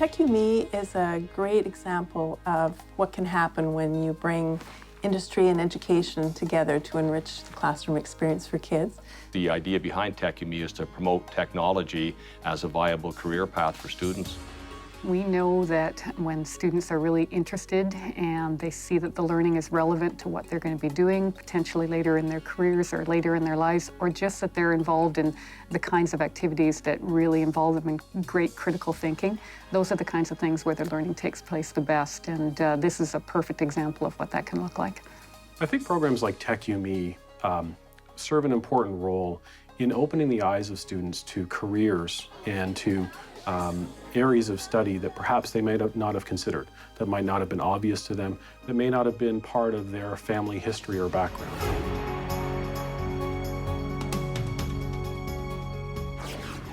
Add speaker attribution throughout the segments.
Speaker 1: TechUMe is a great example of what can happen when you bring industry and education together to enrich the classroom experience for kids.
Speaker 2: The idea behind TechUMe is to promote technology as a viable career path for students.
Speaker 3: We know that when students are really interested and they see that the learning is relevant to what they're going to be doing, potentially later in their careers or later in their lives, or just that they're involved in the kinds of activities that really involve them in great critical thinking, those are the kinds of things where the learning takes place the best. And this is a perfect example of what that can look like.
Speaker 4: I think programs like TechUMe serve an important role in opening the eyes of students to careers and to areas of study that perhaps they may not have considered, that might not have been obvious to them, that may not have been part of their family history or background.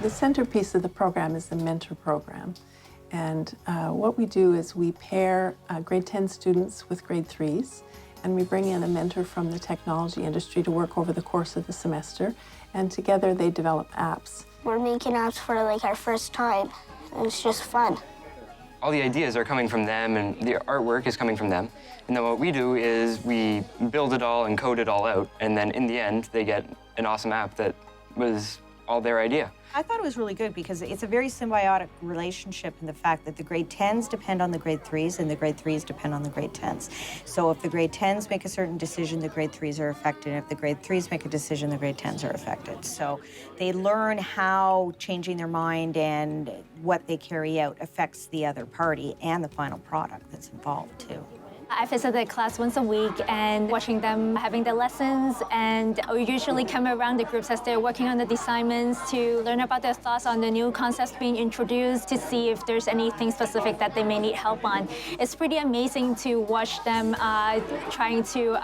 Speaker 1: The centerpiece of the program is the mentor program. And what we do is we pair grade 10 students with grade 3s, and we bring in a mentor from the technology industry to work over the course of the semester, and together they develop apps.
Speaker 5: We're making apps for our first time, and it's just fun.
Speaker 6: All the ideas are coming from them, and the artwork is coming from them. And then what we do is we build it all and code it all out, and then in the end, they get an awesome app that was all their idea.
Speaker 7: I thought it was really good because it's a very symbiotic relationship in the fact that the grade 10s depend on the grade 3s and the grade 3s depend on the grade 10s. So if the grade 10s make a certain decision, the grade 3s are affected. If the grade 3s make a decision, the grade 10s are affected. So they learn how changing their mind and what they carry out affects the other party and the final product that's involved too.
Speaker 8: I visit the class once a week and watching them having their lessons, and I usually come around the groups as they're working on the assignments to learn about their thoughts on the new concepts being introduced, to see if there's anything specific that they may need help on. It's pretty amazing to watch them trying to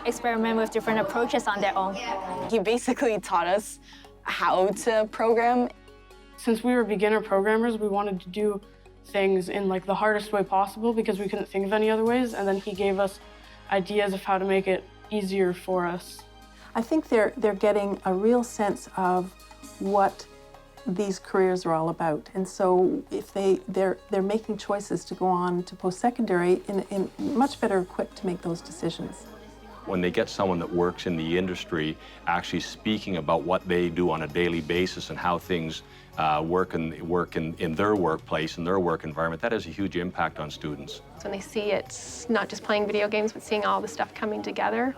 Speaker 8: experiment with different approaches on their own.
Speaker 9: He basically taught us how to program.
Speaker 10: Since we were beginner programmers, we wanted to do things in the hardest way possible because we couldn't think of any other ways, and then he gave us ideas of how to make it easier for us.
Speaker 1: I think they're getting a real sense of what these careers are all about, and so if they're making choices to go on to post-secondary in much better equipped to make those decisions.
Speaker 2: When they get someone that works in the industry actually speaking about what they do on a daily basis and how things work in their workplace, in their work environment, that has a huge impact on students.
Speaker 11: When they see it's not just playing video games, but seeing all the stuff coming together.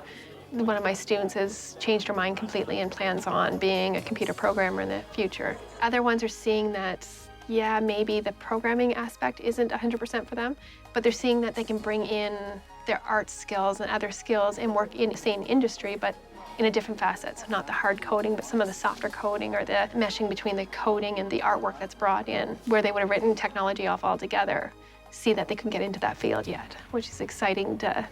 Speaker 11: One of my students has changed her mind completely and plans on being a computer programmer in the future. Other ones are seeing that, yeah, maybe the programming aspect isn't 100% for them, but they're seeing that they can bring in their art skills and other skills and work in the same industry, but in a different facet. So not the hard coding, but some of the softer coding or the meshing between the coding and the artwork that's brought in, where they would have written technology off altogether, see that they couldn't get into that field yet, which is exciting to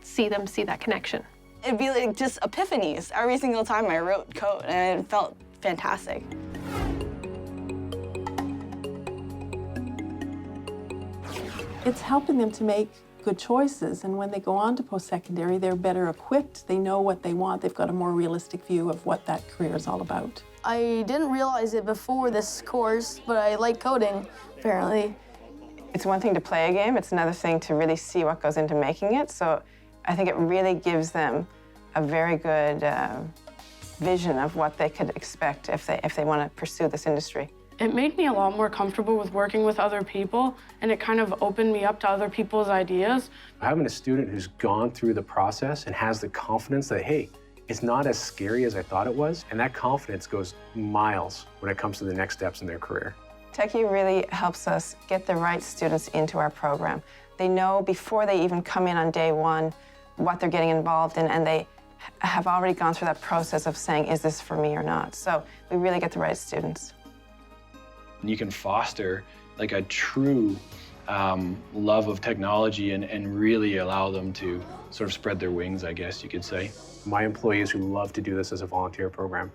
Speaker 11: see them see that connection.
Speaker 9: It'd be like just epiphanies every single time I wrote code, and it felt fantastic.
Speaker 1: It's helping them to make good choices, and when they go on to post-secondary, they're better equipped, they know what they want, they've got a more realistic view of what that career is all about.
Speaker 12: I didn't realize it before this course, but I like coding, apparently.
Speaker 13: It's one thing to play a game, it's another thing to really see what goes into making it, so I think it really gives them a very good vision of what they could expect if they want to pursue this industry.
Speaker 10: It made me a lot more comfortable with working with other people, and it kind of opened me up to other people's ideas.
Speaker 4: Having a student who's gone through the process and has the confidence that, hey, it's not as scary as I thought it was, and that confidence goes miles when it comes to the next steps in their career.
Speaker 13: TechU really helps us get the right students into our program. They know before they even come in on day one what they're getting involved in, and they have already gone through that process of saying, is this for me or not? So we really get the right students.
Speaker 14: You can foster like a true love of technology and really allow them to sort of spread their wings, I guess you could say.
Speaker 4: My employees who love to do this as a volunteer program,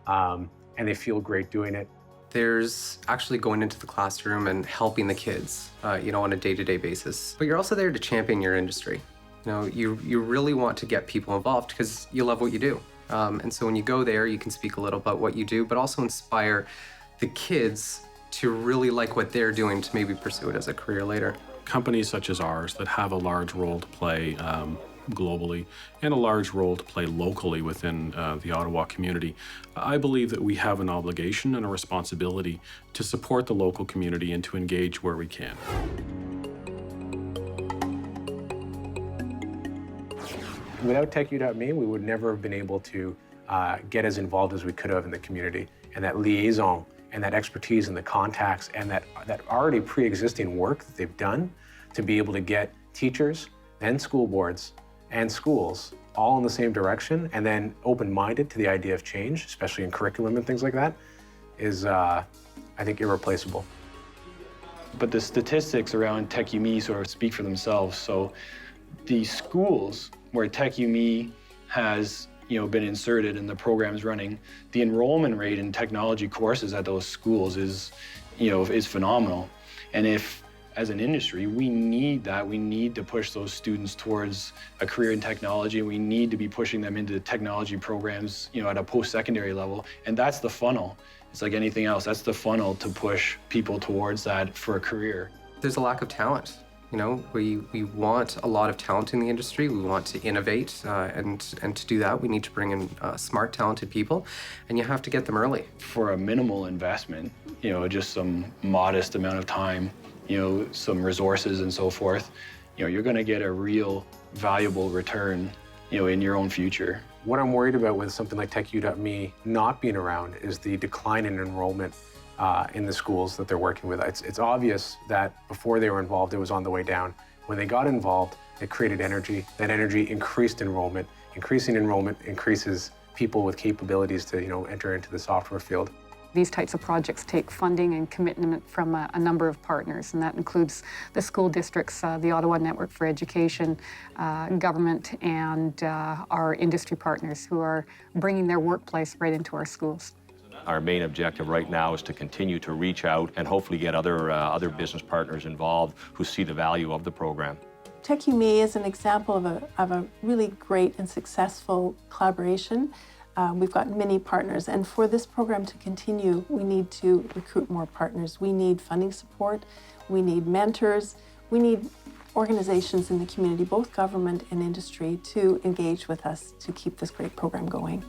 Speaker 4: and they feel great doing it.
Speaker 15: There's actually going into the classroom and helping the kids, on a day-to-day basis. But you're also there to champion your industry. You really want to get people involved because you love what you do. And so when you go there, you can speak a little about what you do, but also inspire the kids to really like what they're doing to maybe pursue it as a career later.
Speaker 4: Companies such as ours that have a large role to play globally and a large role to play locally within the Ottawa community, I believe that we have an obligation and a responsibility to support the local community and to engage where we can.
Speaker 16: Without TechU.me, we would never have been able to get as involved as we could have in the community, and that liaison and that expertise and the contacts and that already pre-existing work that they've done to be able to get teachers and school boards and schools all in the same direction and then open-minded to the idea of change, especially in curriculum and things like that, is, I think, irreplaceable.
Speaker 14: But the statistics around TechU.me sort of speak for themselves. So the schools where TechU.me has been inserted and the program's running, the enrollment rate in technology courses at those schools is phenomenal. And if, as an industry, we need that, we need to push those students towards a career in technology. We need to be pushing them into technology programs, at a post-secondary level. And that's the funnel. It's like anything else. That's the funnel to push people towards that for a career.
Speaker 15: There's a lack of talent. We want a lot of talent in the industry. We want to innovate, and to do that, we need to bring in smart, talented people, and you have to get them early.
Speaker 14: For a minimal investment, just some modest amount of time, some resources and so forth, you're going to get a real valuable return, in your own future.
Speaker 16: What I'm worried about with something like TechU.me not being around is the decline in enrollment in the schools that they're working with. It's obvious that before they were involved, it was on the way down. When they got involved, it created energy. That energy increased enrollment. Increasing enrollment increases people with capabilities to, enter into the software field.
Speaker 3: These types of projects take funding and commitment from a number of partners, and that includes the school districts, the Ottawa Network for Education, government, and our industry partners who are bringing their workplace right into our schools.
Speaker 2: Our main objective right now is to continue to reach out and hopefully get other business partners involved who see the value of the program.
Speaker 1: TechU.me is an example of a really great and successful collaboration. We've got many partners, and for this program to continue, we need to recruit more partners. We need funding support, we need mentors, we need organizations in the community, both government and industry, to engage with us to keep this great program going.